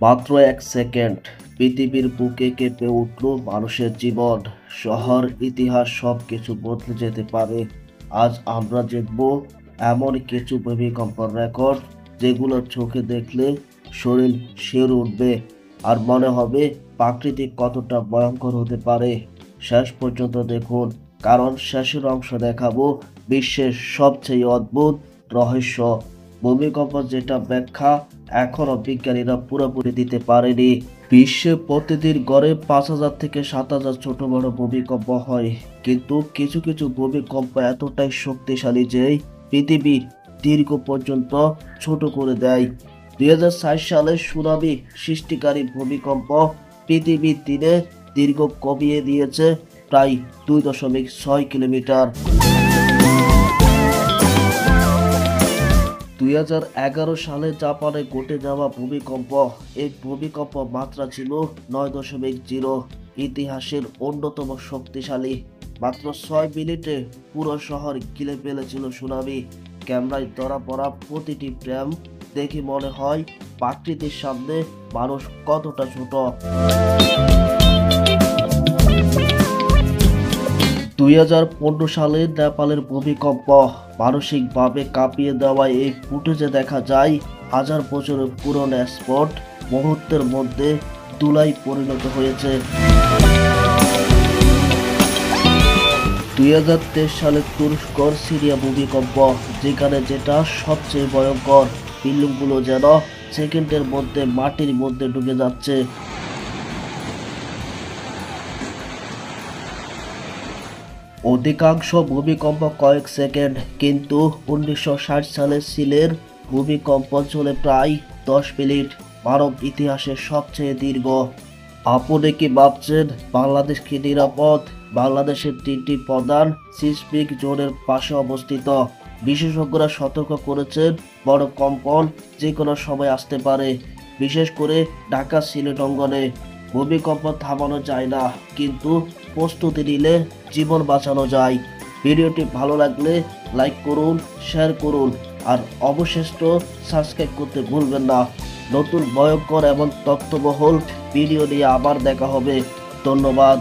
মাত্র 1 সেকেন্ড পৃথিবীর বুকে কেঁপে উঠল মানুষের জীবন। শহর, ইতিহাস সবকিছু বদলে যেতে পারে। আজ আমরা দেখব এমন কিছু ভূমিকম্পের রেকর্ড যেগুলো চোখে দেখলে শরীর শিউরে উঠবে আর মনে হবে প্রাকৃতিক কতটা ভয়ঙ্কর হতে পারে। শেষ পর্যন্ত দেখুন, কারণ শেষের অংশ দেখাবো বিশ্বের সবচেয়ে অদ্ভুত রহস্য। ভূমিকম্প যেটা ব্যাখ্যা এখনো বিজ্ঞানীরা পুরোপুরি দিতে পারেনি। বিশ্বে প্রতিদিন গড়ে 5,000 থেকে 7,000 ছোট বড় ভূমিকম্প হয়, কিন্তু কিছু কিছু ভূমিকম্প এতটাই শক্তিশালী যে পৃথিবী দীর্ঘ পর্যন্ত ছোট করে দেয়। 2004 সালে সুনামি সৃষ্টিকারী ভূমিকম্প পৃথিবীর দিনে দীর্ঘ কমিয়ে দিয়েছে প্রায় 2.6 কিলোমিটার। 2011 সালে জাপানে ঘটে যাওয়া ভূমিকম্প, এই ভূমিকম্প মাত্রা ছিল 9.0, ইতিহাসের অন্যতম শক্তিশালী। মাত্র 6 মিনিটে পুরো শহর গিলে ফেলেছিল সুনামি। ক্যামেরায় ধরা পড়া প্রতিটি ফ্রেম দেখে মনে হয় প্রাকৃতির সামনে মানুষ কতটা ছোট। 2015 সালে নেপালের ভূমিকম্প মানসিকভাবে কাঁপিয়ে দেওয়া এই ফুটেজে দেখা যায় 1000 বছরের পুরনো স্পট মুহূর্তের মধ্যে ধুলায় পরিণত হয়েছে। 2023 সালে তুরস্কর সিরিয়া ভূমিকম্প, যেখানে যেটা সবচেয়ে ভয়ঙ্কর, বিল্ডিংগুলো যেন সেকেন্ডের মধ্যে মাটির মধ্যে ঢুকে যাচ্ছে। অধিকাংশ ভূমিকম্প কয়েক সেকেন্ড, কিন্তু 1960 সালে সিলের ভূমিকম্প চলে প্রায় 10 মিনিট, মানব ইতিহাসের সবচেয়ে দীর্ঘ। আপনি কি ভাবছেন বাংলাদেশ কি নিরাপদ? বাংলাদেশের 3টি প্রধান সিসমিক জোনের পাশে অবস্থিত। বিশেষজ্ঞরা সতর্ক করেছেন বড় কম্পন যে কোনো সময় আসতে পারে, বিশেষ করে ঢাকা সিলেট অঙ্গনে। ভূমিকম্প থামানো যায় না, কিন্তু প্রস্তুতি নিলে জীবন বাঁচানো যায়। ভিডিওটি ভালো লাগলে লাইক করুন, শেয়ার করুন, আর অবশিষ্ট সাবস্ক্রাইব করতে ভুলবেন না। নতুন ভয়ঙ্কর এবং তথ্যবহুল ভিডিও নিয়ে আবার দেখা হবে। ধন্যবাদ।